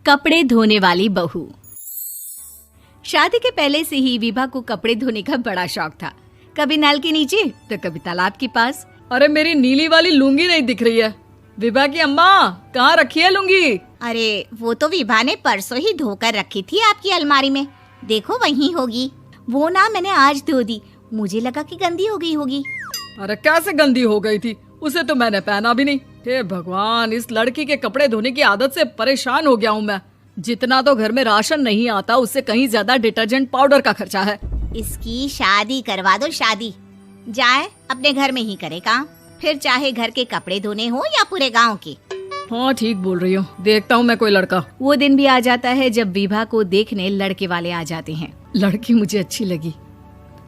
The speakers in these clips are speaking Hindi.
कपड़े धोने वाली बहू। शादी के पहले से ही विभा को कपड़े धोने का बड़ा शौक था। कभी नल के नीचे तो कभी तालाब के पास। अरे मेरी नीली वाली लुंगी नहीं दिख रही है। विभा की अम्मा, कहाँ रखी है लुंगी? अरे वो तो विभा ने परसों ही धोकर रखी थी आपकी अलमारी में, देखो वहीं होगी। वो ना मैंने आज धो दी, मुझे लगा कि गंदी हो गई होगी। अरे कैसे गंदी हो गई थी? उसे तो मैंने पहना भी नहीं। हे भगवान, इस लड़की के कपड़े धोने की आदत से परेशान हो गया हूँ मैं। जितना तो घर में राशन नहीं आता, उससे कहीं ज्यादा डिटर्जेंट पाउडर का खर्चा है। इसकी शादी करवा दो, शादी जाए अपने घर में ही करे काम, फिर चाहे घर के कपड़े धोने हो या पूरे गांव के। हाँ ठीक बोल रही हो, देखता हूँ मैं कोई लड़का। वो दिन भी आ जाता है जब विभा को देखने लड़के वाले आ जाते हैं। लड़की मुझे अच्छी लगी।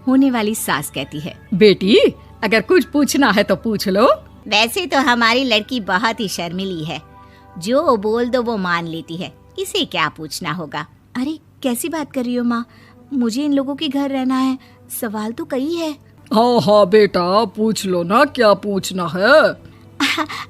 होने वाली सास कहती है, बेटी अगर कुछ पूछना है तो पूछ लो। वैसे तो हमारी लड़की बहुत ही शर्मीली है, जो बोल दो वो मान लेती है, इसे क्या पूछना होगा। अरे कैसी बात कर रही हो माँ, मुझे इन लोगों के घर रहना है, सवाल तो कई है। हाँ हाँ बेटा, पूछ लो ना, क्या पूछना है।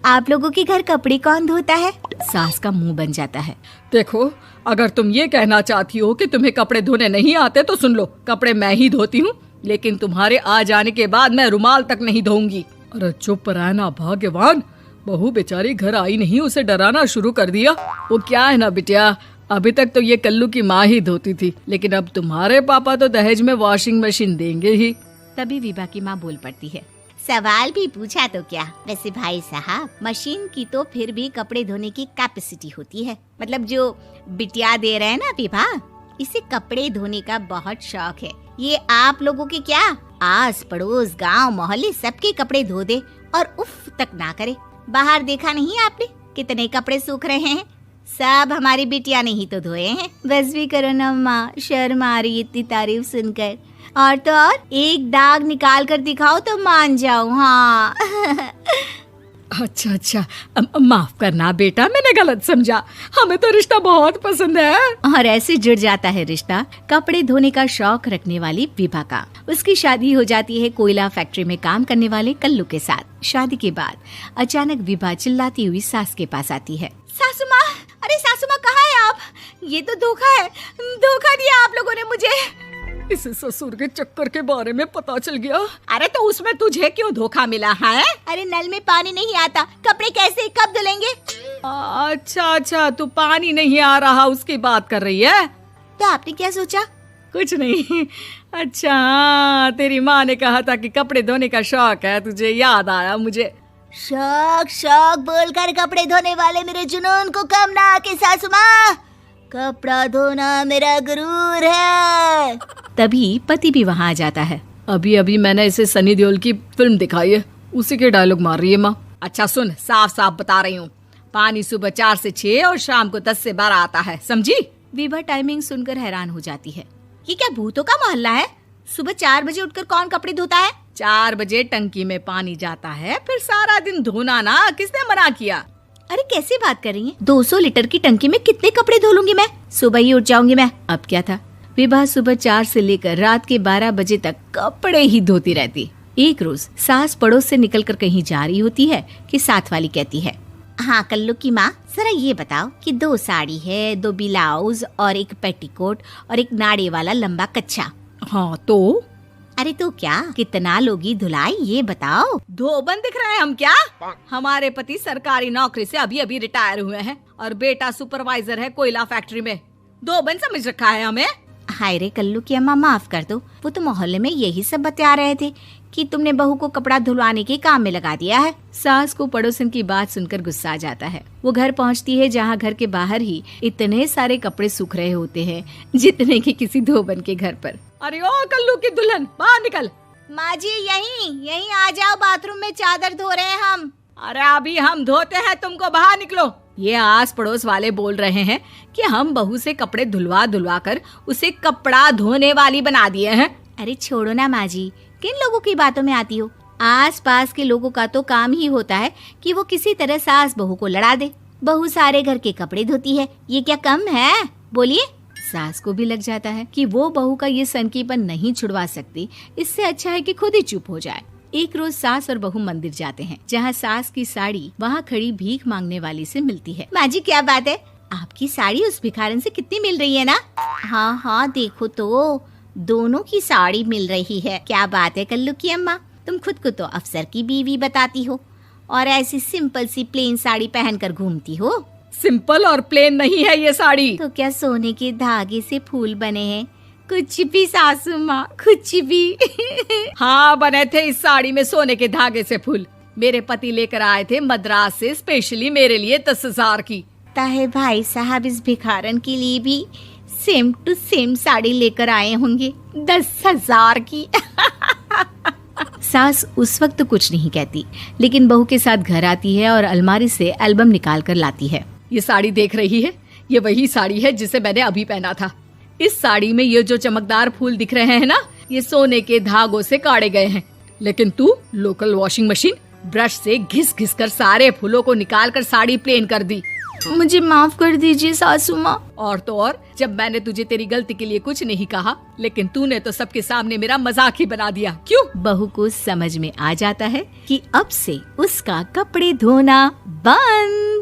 आप लोगों के घर कपड़े कौन धोता है? सास का मुंह बन जाता है। देखो, अगर तुम ये कहना चाहती हो कि तुम्हें कपड़े धोने नहीं आते तो सुन लो, कपड़े मैं ही धोती हूँ, लेकिन तुम्हारे आ जाने के बाद मैं रुमाल तक नहीं धोऊंगी। अरे चुप रहना भाग्यवान, बहू बेचारी घर आई नहीं, उसे डराना शुरू कर दिया। वो क्या है ना बिटिया, अभी तक तो ये कल्लू की माँ ही धोती थी, लेकिन अब तुम्हारे पापा तो दहेज में वॉशिंग मशीन देंगे ही। तभी विभा की माँ बोल पड़ती है, सवाल भी पूछा तो क्या। वैसे भाई साहब, मशीन की तो फिर भी कपड़े धोने की कैपेसिटी होती है। मतलब जो बिटिया दे रहे हैं ना विभा, इसे कपड़े धोने का बहुत शौक है। ये आप लोगों के क्या, आस पड़ोस गांव मोहल्ले सबके कपड़े धो दे और उफ तक ना करे। बाहर देखा नहीं आपने कितने कपड़े सूख रहे हैं? सब हमारी बिटिया ने ही तो धोए हैं। बस भी करो ना माँ, शर्म आ रही इतनी तारीफ सुनकर। और तो और एक दाग निकाल कर दिखाओ तो मान जाओ। हाँ अच्छा, माफ करना बेटा, मैंने गलत समझा। हमें तो रिश्ता बहुत पसंद है। और ऐसे जुड़ जाता है रिश्ता कपड़े धोने का शौक रखने वाली विभा का। उसकी शादी हो जाती है कोयला फैक्ट्री में काम करने वाले कल्लू के साथ। शादी के बाद अचानक विभा चिल्लाती हुई सास के पास आती है। सासू माँ, अरे सासू माँ कहाँ है आप? ये तो धोखा है, धोखा दिया आप लोगों ने मुझे। इस ससुर के चक्कर के बारे में पता चल गया। अरे तो उसमें तुझे क्यों धोखा मिला है? अरे नल में पानी नहीं आता, कपड़े कैसे कब धुलेंगे? अच्छा, तू पानी नहीं आ रहा उसकी बात कर रही है। तो आपने क्या सोचा? कुछ नहीं। अच्छा हाँ, तेरी माँ ने कहा था कि कपड़े धोने का शौक है तुझे, याद आया मुझे। शौक बोलकर कपड़े धोने वाले मेरे जुनून को कम ना आके सासू माँ, कपड़ा धोना मेरा गुरूर है। तभी पति भी वहाँ आ जाता है। अभी मैंने इसे सनी देओल की फिल्म दिखाई है, उसी के डायलॉग मार रही है माँ। अच्छा सुन, साफ बता रही हूँ, पानी सुबह 4 से 6 और शाम को 10 से 12 आता है, समझी? विभा टाइमिंग सुनकर हैरान हो जाती है। ये क्या भूतों का मोहल्ला है? सुबह 4 बजे उठकर कौन कपड़े धोता है? 4 बजे टंकी में पानी जाता है, फिर सारा दिन धोना ना, किसने मना किया? अरे कैसी बात कर रही हैं? 200 लीटर की टंकी में कितने कपड़े धो लूंगी मैं? सुबह ही उठ जाऊंगी मैं। अब क्या था, विभा सुबह 4 से लेकर रात के 12 बजे तक कपड़े ही धोती रहती। एक रोज सास पड़ोस से निकलकर कहीं जा रही होती है कि साथ वाली कहती है, हाँ कल्लू की माँ, जरा ये बताओ कि 2 साड़ी है, 2 ब्लाउज और एक पेटीकोट और एक नाड़े वाला लंबा कच्छा। हाँ तो? अरे तो क्या, कितना लोगी धुलाई ये बताओ। धोबन दिख रहे हैं हम क्या? हमारे पति सरकारी नौकरी से अभी रिटायर हुए हैं और बेटा सुपरवाइजर है कोयला फैक्ट्री में। धोबन समझ रखा है हमें। हाय रे कल्लू की अम्मा, माफ कर दो, वो तो मोहल्ले में यही सब बता रहे थे कि तुमने बहू को कपड़ा धुलवाने के काम में लगा दिया है। सास को पड़ोसन की बात सुनकर गुस्सा आ जाता है। वो घर पहुंचती है जहां घर के बाहर ही इतने सारे कपड़े सूख रहे होते हैं जितने कि किसी धोबन के घर पर। अरे ओ कल्लू की दुल्हन, बाहर निकल। माँ जी यहीं आ जाओ, बाथरूम में चादर धो रहे हैं हम। अरे अभी हम धोते हैं, तुमको बाहर निकलो। ये आस पड़ोस वाले बोल रहे हैं कि हम बहू से कपड़े धुलवा कर उसे कपड़ा धोने वाली बना दिए हैं। अरे छोड़ो ना माँ जी, किन लोगों की बातों में आती हो? आस पास के लोगों का तो काम ही होता है कि वो किसी तरह सास बहू को लड़ा दे। बहू सारे घर के कपड़े धोती है, ये क्या कम है? बोलिए। सास को भी लग जाता है कि वो बहू का ये सनकीपन नहीं छुड़वा सकती, इससे अच्छा है कि खुद ही चुप हो जाए। एक रोज सास और बहू मंदिर जाते हैं, जहाँ सास की साड़ी वहाँ खड़ी भीख मांगने वाली से मिलती है। माँ जी क्या बात है, आपकी साड़ी उस भिखारन से कितनी मिल रही है ना? हाँ हाँ देखो तो, दोनों की साड़ी मिल रही है। क्या बात है कल्लू की अम्मा, तुम खुद को तो अफसर की बीवी बताती हो और ऐसी सिंपल सी प्लेन साड़ी पहनकर घूमती हो। सिंपल और प्लेन नहीं है ये साड़ी। तो क्या सोने के धागे से फूल बने हैं? कुछ भी सासू माँ, कुछ भी। हाँ बने थे इस साड़ी में सोने के धागे से फूल। मेरे पति लेकर आए थे मद्रास से स्पेशली मेरे लिए 10,000 की। ताहे भाई साहब इस भिखारन के लिए भी सेम टू सेम साड़ी लेकर आए होंगे 10,000 की। सास उस वक्त तो कुछ नहीं कहती, लेकिन बहू के साथ घर आती है और अलमारी से एल्बम निकाल कर लाती है। ये साड़ी देख रही है, ये वही साड़ी है जिसे मैंने अभी पहना था। इस साड़ी में ये जो चमकदार फूल दिख रहे हैं ना, ये सोने के धागों से काढ़े गए हैं। लेकिन तू लोकल वॉशिंग मशीन ब्रश से घिस घिस कर सारे फूलों को निकाल कर साड़ी प्लेन कर दी। मुझे माफ कर दीजिए सासू माँ। और तो और, जब मैंने तुझे तेरी गलती के लिए कुछ नहीं कहा, लेकिन तूने तो सबके सामने मेरा मजाक ही बना दिया। क्यों? बहू को समझ में आ जाता है कि अब से उसका कपड़े धोना बंद।